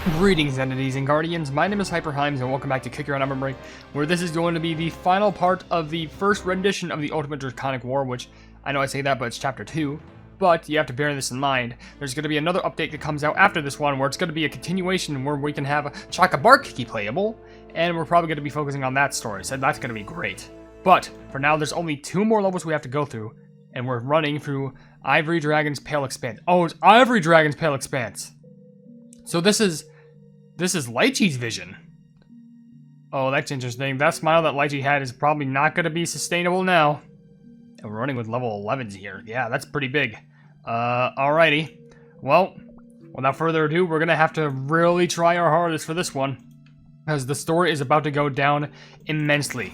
Greetings, entities and guardians. My name is HyperHimes, and welcome back to Kick Your Own OvenBreak, where this is going to be the final part of the first rendition of the Ultimate Draconic War, which, I know I say that, but it's Chapter 2. But you have to bear this in mind. There's going to be another update that comes out after this one, where it's going to be a continuation where we can have Chaka-Bark playable, and we're probably going to be focusing on that story, so that's going to be great. But, for now, there's only 2 more levels we have to go through, and we're running through Ivory Dragon's Pale Expanse. Oh, it's Ivory Dragon's Pale Expanse! So this is Lychee's vision. Oh, that's interesting. That smile that Lychee had is probably not going to be sustainable now. And we're running with level 11s here. Yeah, that's pretty big. Alrighty. Well, without further ado, we're going to have to really try our hardest for this one, because the story is about to go down immensely.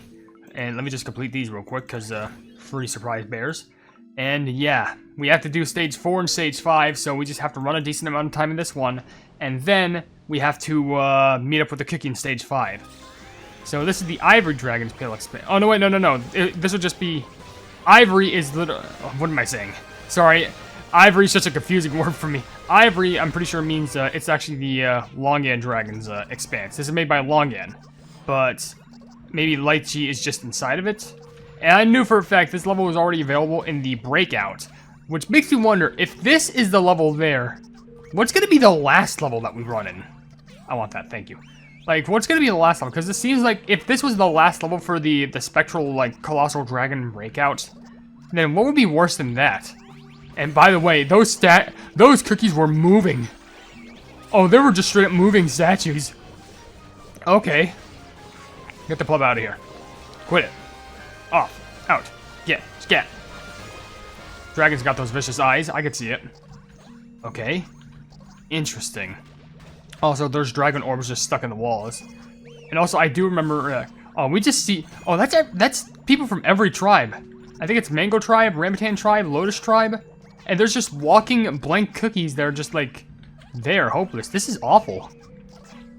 And let me just complete these real quick, because free surprise bears. And yeah, we have to do stage 4 and stage 5, so we just have to run a decent amount of time in this one. And then we have to meet up with the cookie in stage 5. So this is the Ivory Dragon's Pale Expanse. Oh, no, wait, no. This would just be... Ivory is literally... Oh, what am I saying? Sorry. Ivory is such a confusing word for me. Ivory, I'm pretty sure means it's actually the Longan Dragon's expanse. This is made by Longan. But maybe Lychee is just inside of it. And I knew for a fact this level was already available in the Breakout. Which makes me wonder, if this is the level there... What's going to be the last level that we run in? I want that, thank you. Like, what's going to be the last level? Because it seems like if this was the last level for the spectral, like, Colossal Dragon Breakout, then what would be worse than that? And by the way, those cookies were moving. Oh, they were just straight up moving statues. Okay. Get the pleb out of here. Quit it. Off. Out. Get. Dragon's got those vicious eyes. I could see it. Okay. Interesting. Also, there's dragon orbs just stuck in the walls. And also, I do remember... oh, we just see... Oh, that's people from every tribe. I think it's Mango Tribe, Rambutan Tribe, Lotus Tribe. And there's just walking blank cookies that are just, like... They're hopeless. This is awful.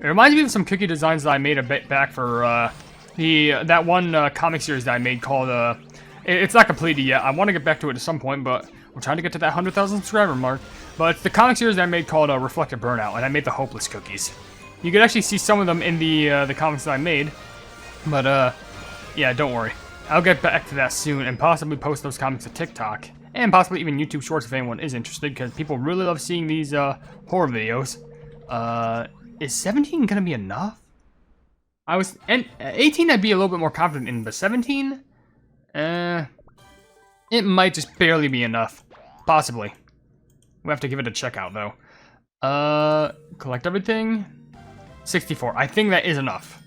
It reminds me of some cookie designs that I made a bit back for, that one comic series that I made called, It's not completed yet. I want to get back to it at some point, but... We're trying to get to that 100,000 subscriber mark. But it's the comic series that I made called Reflective Burnout, and I made the Hopeless cookies. You could actually see some of them in the comics that I made. But, yeah, don't worry. I'll get back to that soon, and possibly post those comics to TikTok. And possibly even YouTube Shorts if anyone is interested, because people really love seeing these, horror videos. Is 17 gonna be enough? And 18 I'd be a little bit more confident in, but 17? It might just barely be enough. Possibly. We have to give it a check out, though. Collect everything. 64. I think that is enough.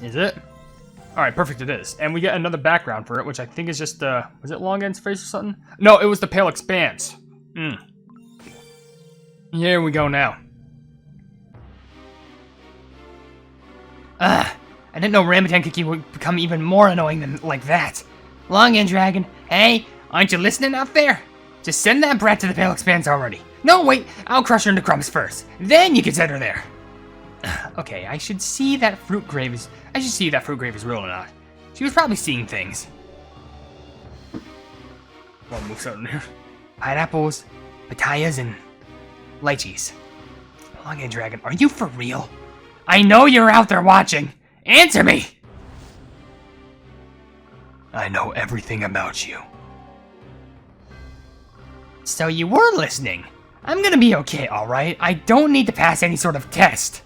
Is it? Alright, perfect it is. And we get another background for it, which I think is just, was it Longan's face or something? No, it was the Pale Expanse. Here we go now. I didn't know Rambutan Cookie would become even more annoying than like that. Longan Dragon, hey, aren't you listening out there? Just send that brat to the Pale Expanse already. No, wait, I'll crush her into crumbs first. Then you can send her there. Okay, I should see that fruit grave is real or not. She was probably seeing things. One moves out in here. Pineapples, pitayas, and lychees. Longan Dragon, are you for real? I know you're out there watching. Answer me! I know everything about you. So you were listening. I'm gonna be okay, alright? I don't need to pass any sort of test.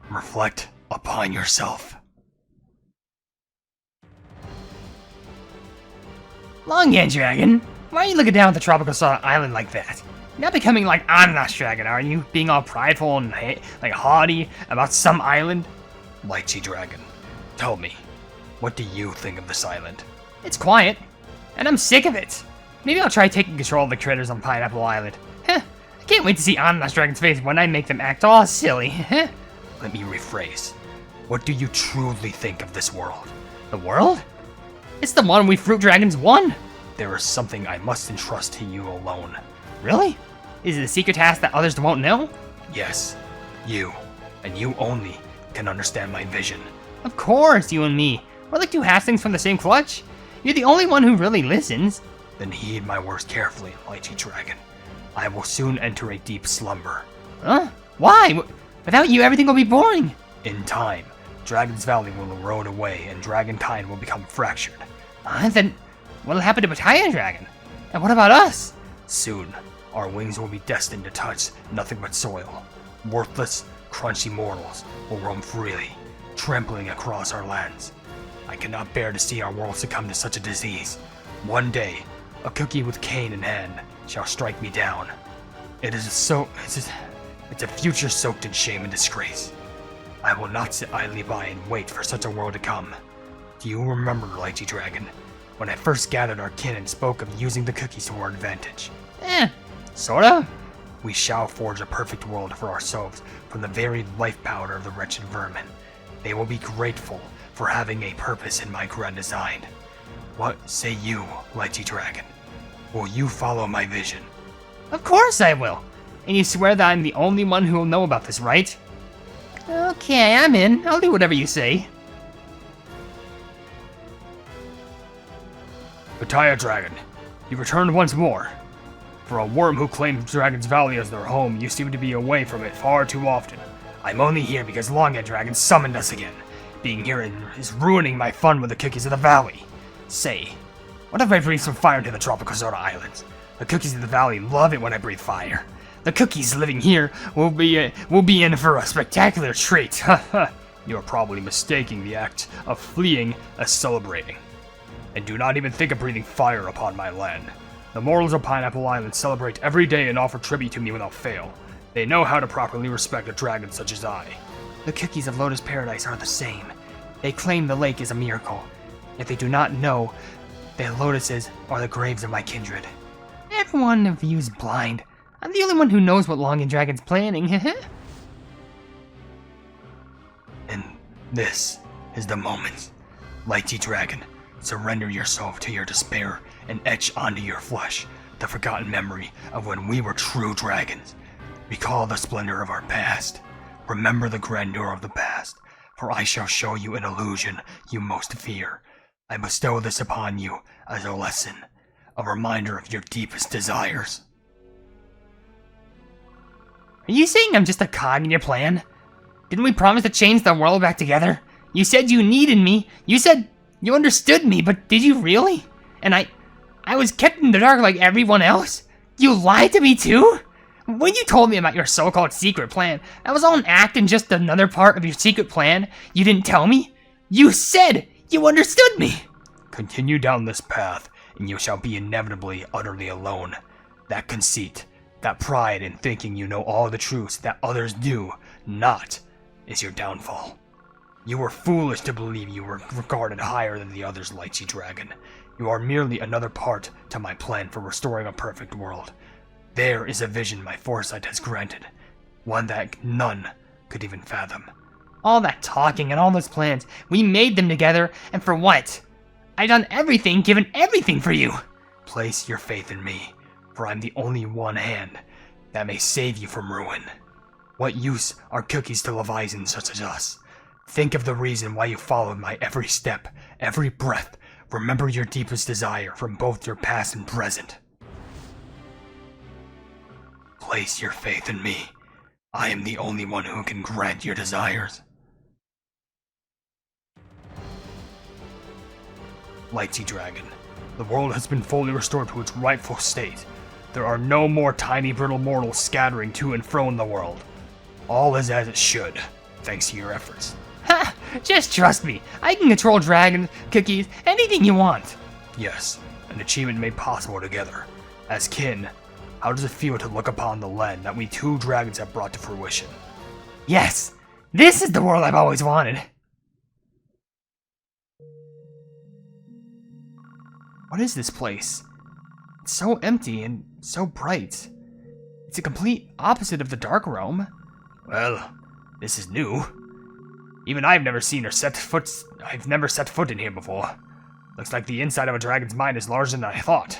Reflect upon yourself. Longan Dragon, why are you looking down at the tropical island like that? You're not becoming like Ananas Dragon, are you? Being all prideful and like haughty about some island? Lychee Dragon, tell me, what do you think of this island? It's quiet, and I'm sick of it. Maybe I'll try taking control of the critters on Pineapple Island. I can't wait to see Ananas Dragon's face when I make them act all silly. Let me rephrase. What do you truly think of this world? The world? It's the one we Fruit Dragons won. There is something I must entrust to you alone. Really? Is it a secret task that others won't know? Yes. You, and you only, can understand my vision. Of course, you and me. We're like two halflings from the same clutch. You're the only one who really listens. Then heed my words carefully, Lychee Dragon. I will soon enter a deep slumber. Huh? Why? Without you, everything will be boring. In time, Dragon's Valley will erode away and Dragonkind will become fractured. Then what'll happen to Pitaya Dragon? And what about us? Soon, our wings will be destined to touch nothing but soil. Worthless, crunchy mortals will roam freely, trampling across our lands. I cannot bear to see our world succumb to such a disease. One day, a cookie with cane in hand shall strike me down. It's a future soaked in shame and disgrace. I will not sit idly by and wait for such a world to come. Do you remember, Lychee Dragon, when I first gathered our kin and spoke of using the cookies to our advantage? Sorta. We shall forge a perfect world for ourselves from the very life powder of the wretched vermin. They will be grateful for having a purpose in my grand design. What say you, Lychee Dragon? Will you follow my vision? Of course I will. And you swear that I'm the only one who will know about this, right? Okay, I'm in. I'll do whatever you say. Pitaya Dragon, you returned once more. For a worm who claims Dragon's Valley as their home, you seem to be away from it far too often. I'm only here because Longan Dragon summoned us again. Being here is ruining my fun with the cookies of the valley. Say, what if I breathe some fire into the tropical soda islands? The cookies of the valley love it when I breathe fire. The cookies living here will be in for a spectacular treat. You are probably mistaking the act of fleeing as celebrating. And do not even think of breathing fire upon my land. The mortals of Pineapple Island celebrate every day and offer tribute to me without fail. They know how to properly respect a dragon such as I. The cookies of Lotus Paradise are the same. They claim the lake is a miracle, yet they do not know that lotuses are the graves of my kindred. Everyone of you is blind. I'm the only one who knows what Longan Dragon's planning. And this is the moment. Lychee Dragon, surrender yourself to your despair and etch onto your flesh the forgotten memory of when we were true dragons. Recall the splendor of our past. Remember the grandeur of the past, for I shall show you an illusion you most fear. I bestow this upon you as a lesson, a reminder of your deepest desires. Are you saying I'm just a cog in your plan? Didn't we promise to change the world back together? You said you needed me. You said you understood me, but did you really? And I was kept in the dark like everyone else? You lied to me too? When you told me about your so-called secret plan, that was all an act and just another part of your secret plan? You didn't tell me? You said you understood me! Continue down this path, and you shall be inevitably utterly alone. That conceit, that pride in thinking you know all the truths that others do not, is your downfall. You were foolish to believe you were regarded higher than the others, Lychee Dragon. You are merely another part to my plan for restoring a perfect world. There is a vision my foresight has granted, one that none could even fathom. All that talking and all those plans, we made them together, and for what? I done everything, given everything for you. Place your faith in me, for I'm the only one hand that may save you from ruin. What use are cookies to Leviathans such as us? Think of the reason why you followed my every step, every breath. Remember your deepest desire from both your past and present. Place your faith in me. I am the only one who can grant your desires. Lychee Dragon, the world has been fully restored to its rightful state. There are no more tiny brittle mortals scattering to and fro in the world. All is as it should, thanks to your efforts. Ha! Just trust me. I can control dragons, cookies, anything you want. Yes, an achievement made possible together. As kin, how does it feel to look upon the land that we two dragons have brought to fruition? Yes! This is the world I've always wanted. What is this place? It's so empty and so bright. It's a complete opposite of the Dark Realm. Well, this is new. Even I've never set foot in here before. Looks like the inside of a dragon's mind is larger than I thought.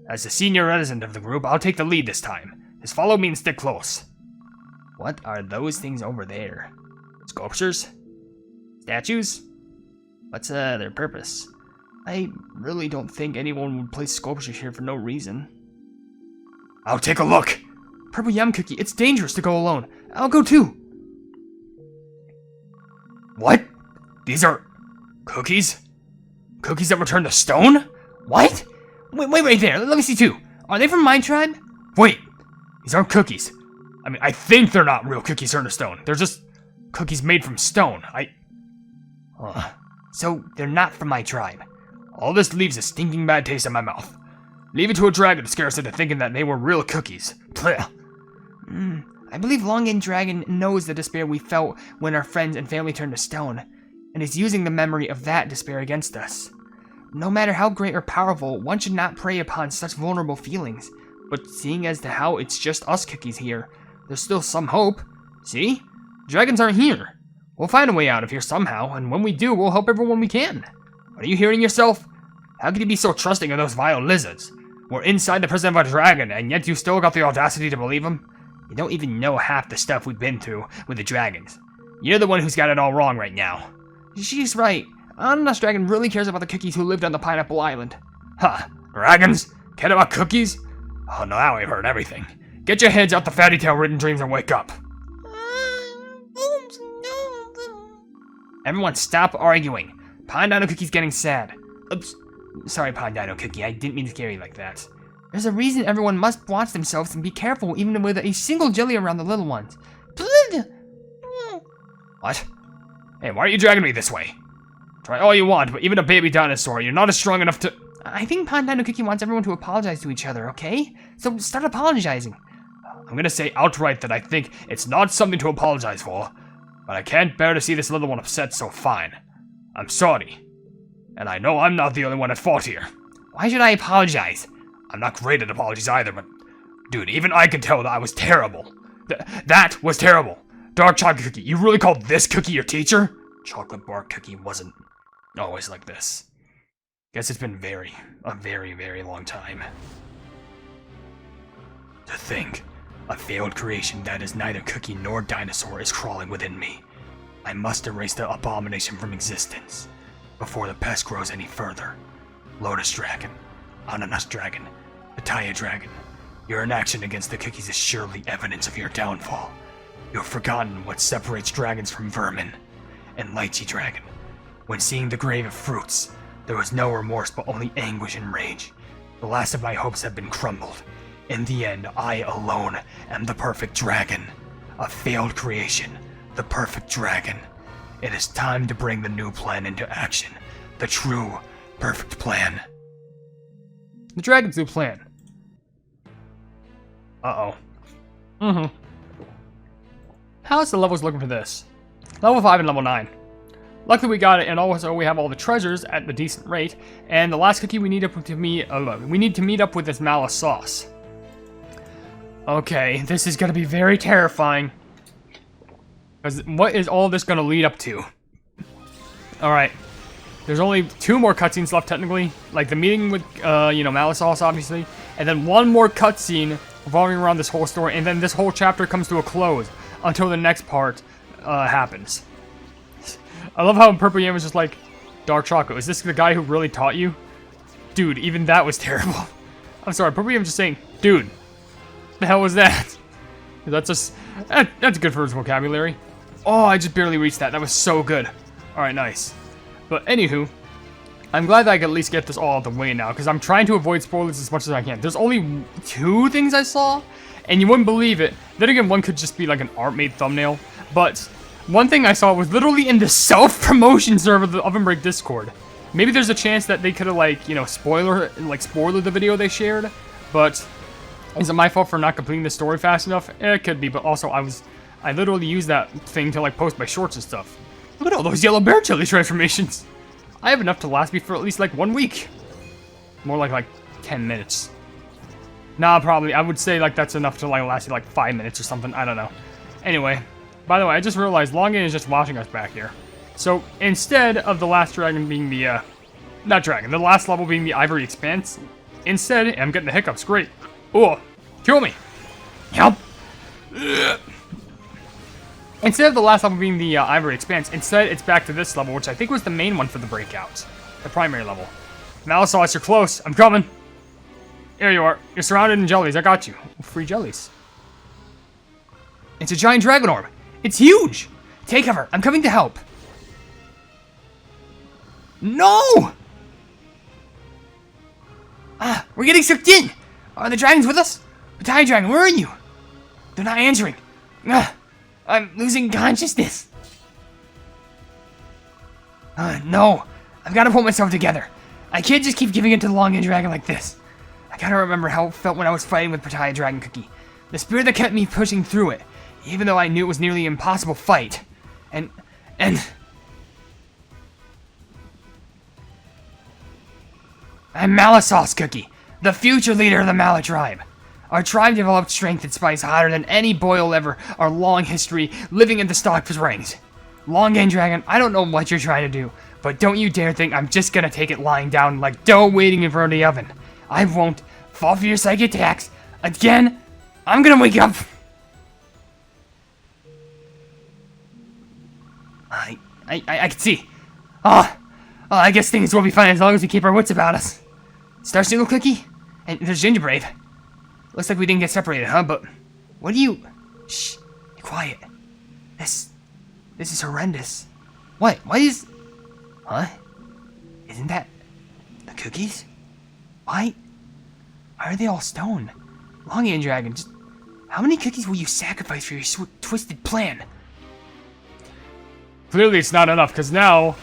As the senior resident of the group, I'll take the lead this time. Just follow me and stick close. What are those things over there? Sculptures? Statues? What's their purpose? I really don't think anyone would place sculptures here for no reason. I'll take a look! Purple Yam Cookie, it's dangerous to go alone. I'll go too. What? These are cookies? Cookies that return to stone? What? Wait right there. Let me see too. Are they from my tribe? Wait, these aren't cookies. I mean, I think they're not real cookies turned to stone. They're just cookies made from stone. So they're not from my tribe. All this leaves a stinking bad taste in my mouth. Leave it to a dragon to scare us into thinking that they were real cookies. Blech. I believe Longan Dragon knows the despair we felt when our friends and family turned to stone, and is using the memory of that despair against us. No matter how great or powerful, one should not prey upon such vulnerable feelings. But seeing as to how it's just us cookies here, there's still some hope. See? Dragons aren't here. We'll find a way out of here somehow, and when we do, we'll help everyone we can. Are you hearing yourself? How could you be so trusting of those vile lizards? We're inside the prison of a dragon, and yet you still got the audacity to believe him? You don't even know half the stuff we've been through with the dragons. You're the one who's got it all wrong right now. She's right. Ananas Dragon really cares about the cookies who lived on the Pineapple Island. Huh, dragons? Care about cookies? Oh, now I've heard everything. Get your heads out the fatty tail-ridden dreams and wake up. Everyone stop arguing. Pine Dino Cookie's getting sad. Oops. Sorry, Pine Dino Cookie, I didn't mean to scare you like that. There's a reason everyone must watch themselves and be careful even with a single jelly around the little ones. What? Hey, why are you dragging me this way? Try all you want, but even a baby dinosaur, you're not as strong enough to... I think Pine Dino Cookie wants everyone to apologize to each other, okay? So start apologizing. I'm gonna say outright that I think it's not something to apologize for, but I can't bear to see this little one upset, so fine. I'm sorry. And I know I'm not the only one at fault here. Why should I apologize? I'm not great at apologies either, but... Dude, even I can tell that I was terrible. That was terrible. Dark chocolate cookie, you really called this cookie your teacher? Chocolate bar cookie wasn't always like this. Guess it's been a very, very long time. To think, a failed creation that is neither cookie nor dinosaur is crawling within me. I must erase the abomination from existence before the pest grows any further. Lotus Dragon, Ananas Dragon, Pitaya Dragon, your inaction against the cookies is surely evidence of your downfall. You've forgotten what separates dragons from vermin. And Lychee Dragon, when seeing the grave of fruits, there was no remorse but only anguish and rage. The last of my hopes have been crumbled. In the end, I alone am the perfect dragon. A failed creation, the perfect dragon. It is time to bring the new plan into action. The true, perfect plan. The dragon's new plan. Uh-oh. How's the levels looking for this? Level 5 and level 9. Luckily we got it, and also we have all the treasures at the decent rate. And the last cookie we need to meet up with this malice sauce. Okay, this is gonna be very terrifying. Because what is all this gonna lead up to? Alright. There's only 2 more cutscenes left technically. Like the meeting with, malice sauce obviously. And then 1 more cutscene revolving around this whole story. And then this whole chapter comes to a close until the next part happens. I love how Purple Yam was just like, Dark Choco, is this the guy who really taught you? Dude, even that was terrible. I'm sorry, Purple Yam just saying, dude, what the hell was that? That's good for his vocabulary. Oh, I just barely reached that. That was so good. Alright, nice. But anywho, I'm glad that I can at least get this all out of the way now, because I'm trying to avoid spoilers as much as I can. There's only 2 things I saw, and you wouldn't believe it. Then again, one could just be like an art-made thumbnail, but one thing I saw was literally in the self-promotion server of the OvenBreak Discord. Maybe there's a chance that they could have, spoiled the video they shared, but is it my fault for not completing the story fast enough? It could be, but also I literally used that thing to, post my shorts and stuff. Look at all those yellow bear jelly transformations. I have enough to last me for at least, 1 week. More like 10 minutes. Nah, probably. I would say, that's enough to, last you, 5 minutes or something. I don't know. Anyway. By the way, I just realized Longan is just watching us back here. So, instead of the last dragon being the, the last level being the Ivory Expanse, instead, I'm getting the hiccups, great. Oh, kill me. Help. Instead of the last level being the Ivory Expanse, instead it's back to this level, which I think was the main one for the breakout. The primary level. Malice, you're close. I'm coming. Here you are. You're surrounded in jellies. I got you. Free jellies. It's a giant dragon orb. It's huge. Take cover. I'm coming to help. No! Ah, we're getting sucked in. Are the dragons with us? Pitaya dragon, where are you? They're not answering. Ah, I'm losing consciousness. No. I've got to pull myself together. I can't just keep giving in to the Longan dragon like this. I gotta remember how it felt when I was fighting with Pitaya Dragon Cookie. The spirit that kept me pushing through it, even though I knew it was nearly an impossible fight. And... I'm Malasauce Cookie, the future leader of the Mala tribe. Our tribe developed strength and spice hotter than any boil ever, our long history living in the Stock's ranks. Longan Dragon, I don't know what you're trying to do, but don't you dare think I'm just gonna take it lying down like dough waiting in front of the oven. I won't fall for your psychic attacks. Again, I'm gonna wake up. I can see. I guess things will be fine as long as we keep our wits about us. Star Signal Cookie? And there's Gingerbrave. Looks like we didn't get separated, huh? But what do you... Shh, be quiet. This is horrendous. What is... Huh? Isn't that... the cookies? Why are they all stone? Longan Dragon, just... how many cookies will you sacrifice for your twisted plan? Clearly it's not enough, because now...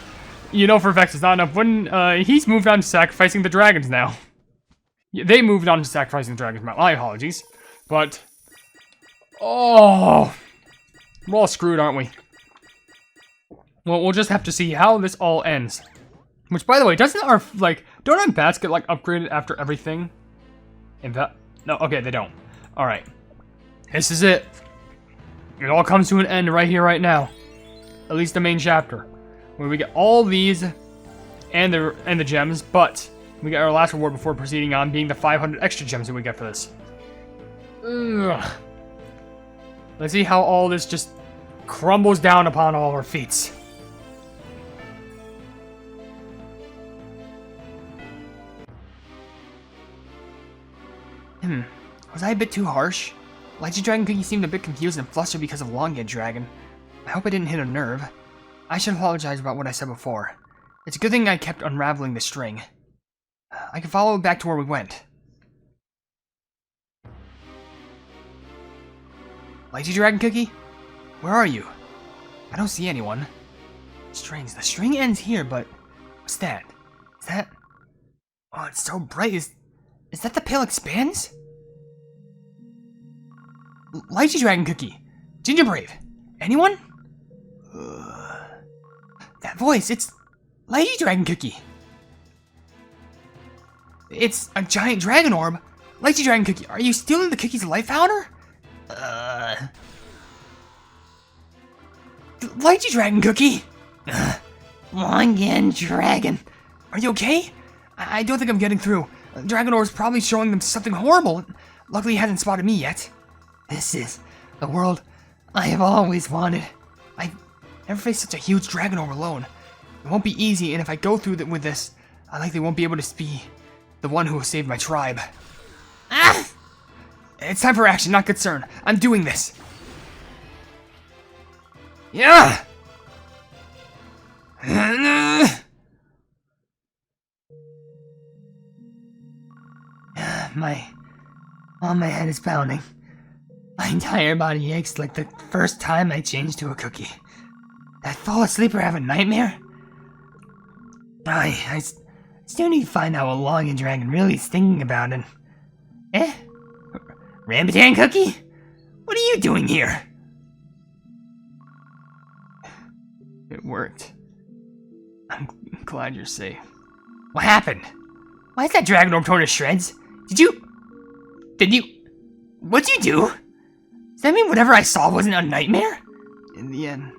You know for a fact it's not enough when he's moved on to sacrificing the dragons now. They moved on to sacrificing the dragons, my apologies. But... Oh... We're all screwed, aren't we? Well, we'll just have to see how this all ends. Which, by the way, doesn't our, like... Don't our bats get, like, upgraded after everything? No, okay, they don't. Alright. This is it. It all comes to an end right here, right now. At least the main chapter. Where we get all these and the gems, but we get our last reward before proceeding on, being the 500 extra gems that we get for this. Ugh. Let's see how all this just crumbles down upon all our feet. Was I a bit too harsh? Lychee Dragon Cookie seemed a bit confused and flustered because of Longan Dragon. I hope I didn't hit a nerve. I should apologize about what I said before. It's a good thing I kept unraveling the string. I can follow it back to where we went. Lychee Dragon Cookie? Where are you? I don't see anyone. Strings. The string ends here, but... What's that? Is that... Oh, it's so bright. Is that the pale expanse? Lychee Dragon Cookie. Gingerbrave. Anyone? That voice, it's Lychee Dragon Cookie. It's a giant dragon orb. Lychee Dragon Cookie, are you stealing the cookie's life powder? Lychee Dragon Cookie. Longan Dragon. Are you okay? I don't think I'm getting through. Dragon Orb's probably showing them something horrible. Luckily, he hasn't spotted me yet. This is the world I have always wanted. I've never faced such a huge dragon orb alone. It won't be easy, and if I go through with this, I likely won't be able to be the one who will save my tribe. Ah! It's time for action, not concern. I'm doing this. Yeah! My head is pounding. My entire body aches like the first time I changed to a cookie. Did I fall asleep or have a nightmare? I still need to find out what Longan Dragon really is thinking about it. Rambutan Cookie? What are you doing here? It worked. I'm glad you're safe. What happened? Why is that dragon orb torn to shreds? What'd you do? Does that mean whatever I saw wasn't a nightmare? In the end,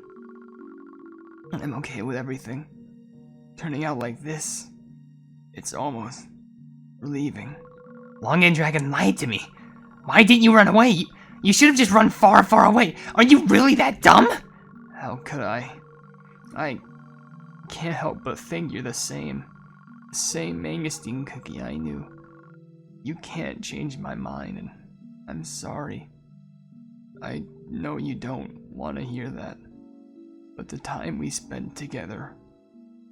I'm okay with everything. Turning out like this, it's almost relieving. Longan Dragon lied to me. Why didn't you run away? You should have just run far, far away. Are you really that dumb? How could I? I can't help but think you're the same. The same mangosteen cookie I knew. You can't change my mind, and I'm sorry. I know you don't want to hear that, but the time we spent together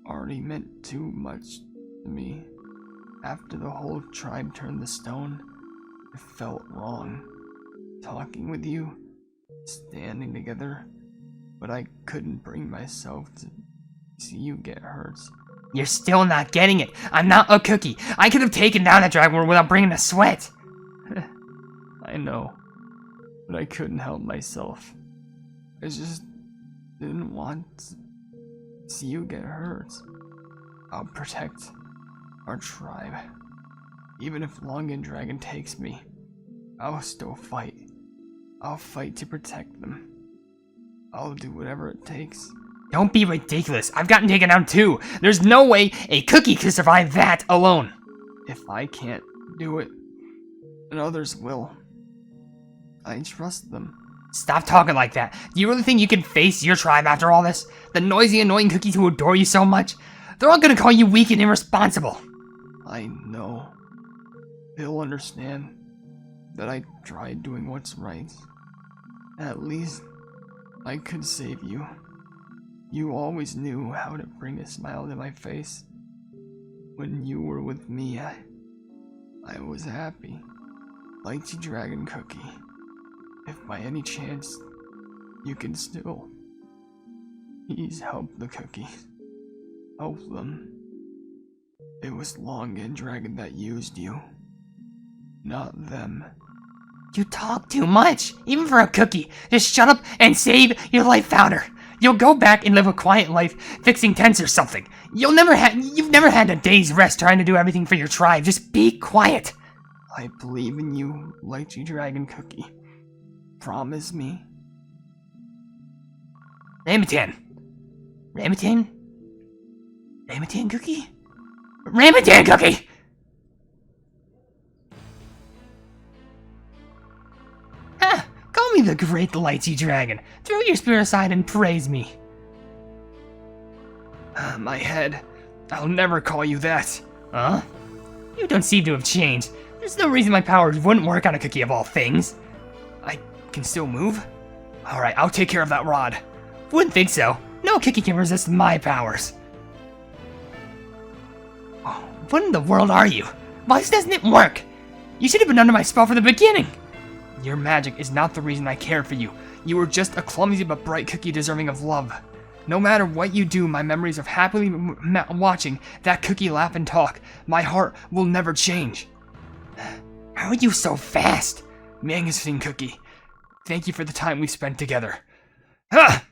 already meant too much to me. After the whole tribe turned to stone, it felt wrong. Talking with you, standing together, but I couldn't bring myself to see you get hurt. You're still not getting it. I'm not a cookie. I could have taken down that dragon without bringing a sweat. I know, but I couldn't help myself. I just didn't want to see you get hurt. I'll protect our tribe. Even if Longan Dragon takes me, I'll still fight. I'll fight to protect them. I'll do whatever it takes. Don't be ridiculous. I've gotten taken down too. There's no way a cookie could survive that alone. If I can't do it, then others will. I trust them. Stop talking like that. Do you really think you can face your tribe after all this? The noisy, annoying cookies who adore you so much? They're all gonna call you weak and irresponsible. I know. They'll understand that I tried doing what's right. At least I could save you. You always knew how to bring a smile to my face. When you were with me, I was happy. Lychee Dragon Cookie. If by any chance you can still, please help the cookies. Help them. It was Longan Dragon that used you, not them. You talk too much, even for a cookie. Just shut up and save your life founder. You'll go back and live a quiet life, fixing tents or something. You've never had a day's rest trying to do everything for your tribe. Just be quiet. I believe in you, Lychee Dragon Cookie. Promise me. Rambutan. Rambutan? Rambutan cookie? Rambutan cookie! Ah, call me the great Lychee Dragon. Throw your spirit aside and praise me. My head. I'll never call you that. Huh? You don't seem to have changed. There's no reason my powers wouldn't work on a cookie of all things. I can still move? Alright, I'll take care of that rod. Wouldn't think so. No cookie can resist my powers. Oh, what in the world are you? Why doesn't it work? You should have been under my spell from the beginning. Your magic is not the reason I care for you. You were just a clumsy but bright cookie deserving of love. No matter what you do, my memories of happily watching that cookie laugh and talk, my heart will never change. How are you so fast? Magnificent Cookie, thank you for the time we spent together. Ha!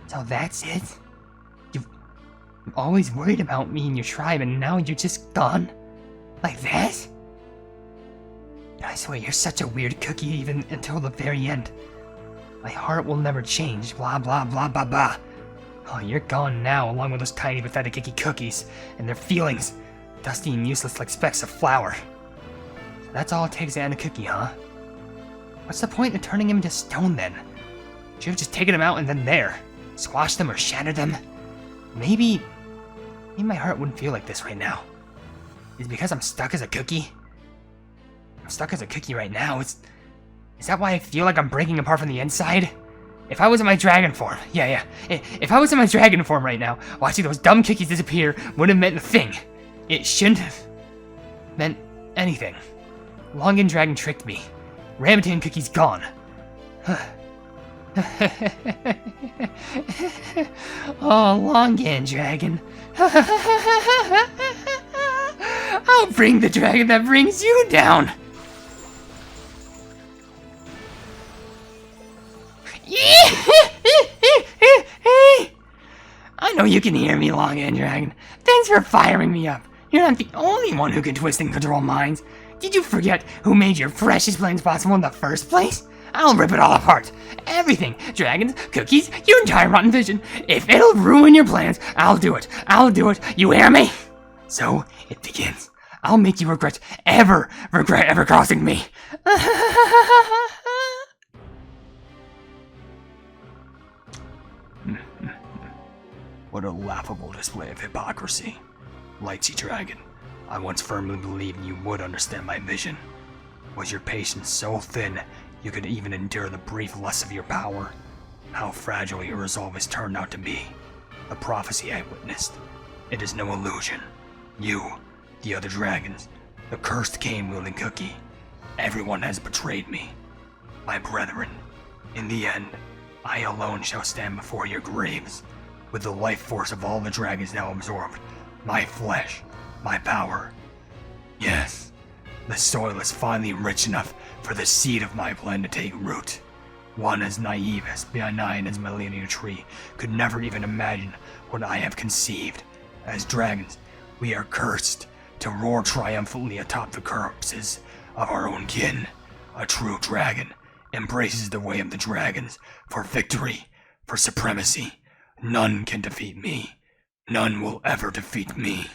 So that's it? You've always worried about me and your tribe, and now you're just gone? Like that? I swear you're such a weird cookie even until the very end. My heart will never change, blah blah blah blah blah. Oh, you're gone now, along with those tiny pathetic icky cookies, and their feelings, dusty and useless like specks of flour. So that's all it takes to end a cookie, huh? What's the point of turning him into stone then? Should have just taken him out and then there. Squashed them or shattered them. Maybe my heart wouldn't feel like this right now. Is it because I'm stuck as a cookie? I'm stuck as a cookie right now. Is that why I feel like I'm breaking apart from the inside? If I was in my dragon form, yeah. If I was in my dragon form right now, watching those dumb cookies disappear would have meant a thing. It shouldn't have meant anything. Longan Dragon tricked me. Rambutan Cookie's gone. Oh, Longan Dragon. I'll bring the dragon that brings you down. I know you can hear me, Longan Dragon. Thanks for firing me up. You're not the only one who can twist and control minds. Did you forget who made your precious plans possible in the first place? I'll rip it all apart. Everything. Dragons, cookies, your entire rotten vision. If it'll ruin your plans, I'll do it. I'll do it. You hear me? So, it begins. I'll make you regret ever crossing me. What a laughable display of hypocrisy. Lychee Dragon, I once firmly believed you would understand my vision. Was your patience so thin you could even endure the brief lust of your power? How fragile your resolve has turned out to be. The prophecy I witnessed. It is no illusion. You, the other dragons, the cursed cane-wielding cookie. Everyone has betrayed me. My brethren, in the end, I alone shall stand before your graves, with the life force of all the dragons now absorbed, my flesh, my power. Yes, the soil is finally rich enough for the seed of my plan to take root. One as naive, as benign as Millennium Tree could never even imagine what I have conceived. As dragons, we are cursed to roar triumphantly atop the corpses of our own kin. A true dragon embraces the way of the dragons for victory, for supremacy. None can defeat me. None will ever defeat me.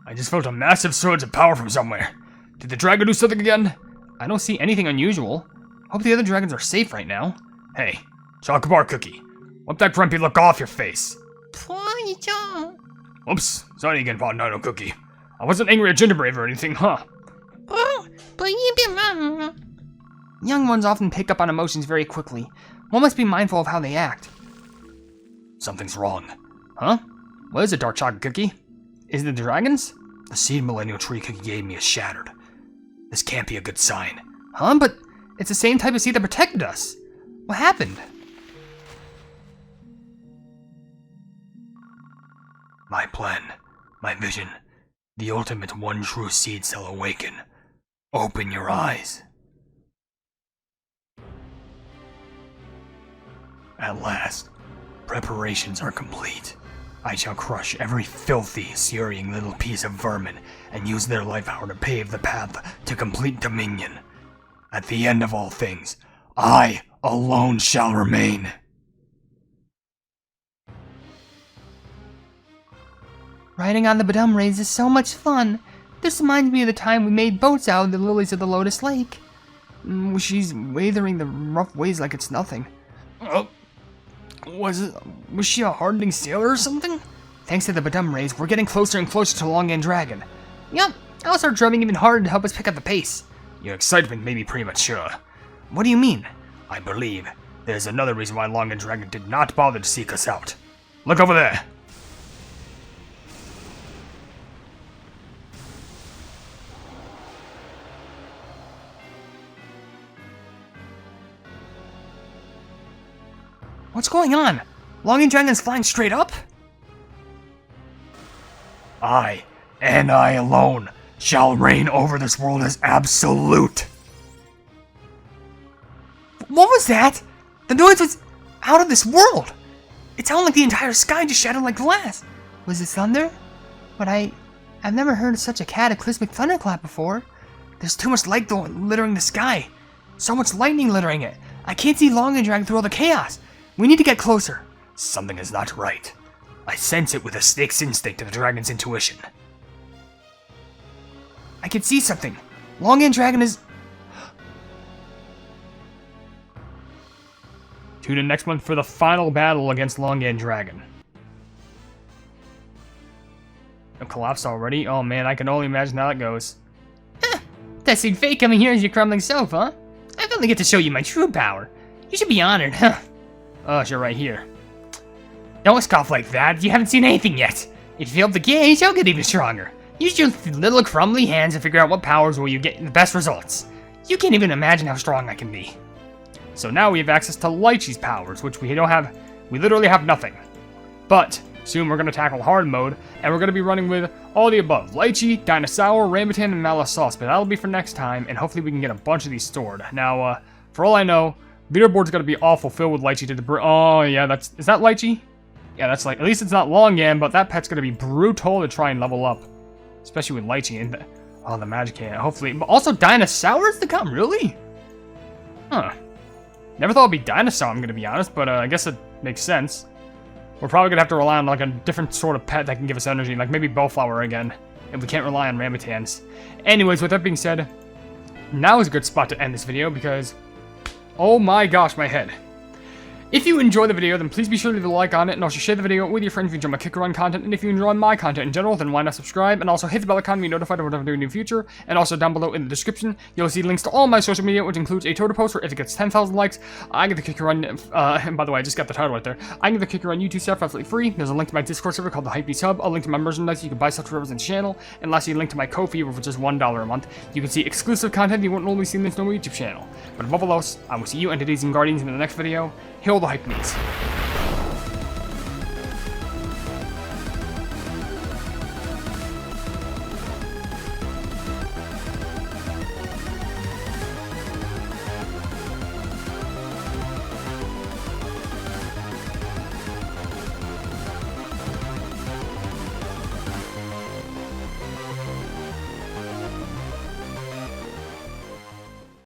I just felt a massive surge of power from somewhere. Did the dragon do something again? I don't see anything unusual. Hope the other dragons are safe right now. Hey, Chocobar Cookie, wipe that grumpy look off your face. Oops, sorry again, Von Nino Cookie. I wasn't angry at Gingerbrave or anything, huh? Young ones often pick up on emotions very quickly. One must be mindful of how they act. Something's wrong. Huh? What is it, Dark Chocolate Cookie? Is it the dragons? The seed Millennial Tree Cookie gave me is shattered. This can't be a good sign. Huh? But it's the same type of seed that protected us. What happened? My plan, my vision, the ultimate one true seed cell awaken. Open your eyes. At last, preparations are complete. I shall crush every filthy, scurrying little piece of vermin and use their life power to pave the path to complete dominion. At the end of all things, I alone shall remain. Riding on the Badum Rays is so much fun. This reminds me of the time we made boats out of the lilies of the Lotus Lake. She's weathering the rough waves like it's nothing. Was she a hardening sailor or something? Thanks to the Badum Rays, we're getting closer and closer to Longan Dragon. Yup, I'll start drumming even harder to help us pick up the pace. Your excitement may be premature. What do you mean? I believe there's another reason why Longan Dragon did not bother to seek us out. Look over there. What's going on? Longan Dragon's flying straight up? I, and I alone, shall reign over this world as absolute. What was that? The noise was out of this world. It sounded like the entire sky just shattered like glass. Was it thunder? But I've never heard of such a cataclysmic thunderclap before. There's too much light littering the sky. So much lightning littering it. I can't see Longan Dragon through all the chaos. We need to get closer. Something is not right. I sense it with a snake's instinct and a dragon's intuition. I can see something. Longan Dragon is... Tune in next month for the final battle against Longan Dragon. It collapsed already? Oh man, I can only imagine how that goes. Testing fate coming here as your crumbling self, huh? I finally get to show you my true power. You should be honored, huh? Oh, you're right here. Don't scoff like that. You haven't seen anything yet. If you fill up the gauge, I'll get even stronger. Use your little crumbly hands to figure out what powers will you get the best results. You can't even imagine how strong I can be. So now we have access to Lychee's powers, which we don't have. We literally have nothing. But soon we're going to tackle hard mode, and we're going to be running with all the above. Lychee, Dinosaur, Rambutan, and Malasauce, but that'll be for next time, and hopefully we can get a bunch of these stored. Now, for all I know, leaderboard's going to be awful filled with Lychee to the Oh yeah, is that Lychee? Yeah, that's like, at least it's not Longan, but that pet's going to be brutal to try and level up. Especially with Lychee and the magic hand, hopefully. But also dinosaurs to come, really? Huh. Never thought it'd be dinosaur, I'm going to be honest, but I guess it makes sense. We're probably going to have to rely on like a different sort of pet that can give us energy, like maybe Bowflower again, if we can't rely on Rambutans. Anyways, with that being said, now is a good spot to end this video because, oh my gosh, my head. If you enjoy the video, then please be sure to leave a like on it, and also share the video with your friends if you enjoy my kick run content, and if you enjoy my content in general, then why not subscribe, and also hit the bell icon to be notified of whatever I do in the future, and also down below in the description, you'll see links to all my social media, which includes a Twitter post where if it gets 10,000 likes, I get the kick run, and by the way, I just got the title right there, I get the kick run YouTube stuff absolutely free. There's a link to my Discord server called the Hypenese Hub, a link to my merchandise, you can buy stuff to represent the channel, and lastly, a link to my Ko-fi, for just $1 a month. You can see exclusive content you won't normally see in this normal YouTube channel. But above all else, I will see you and today's Guardians in the next video. Hail the Hypenese.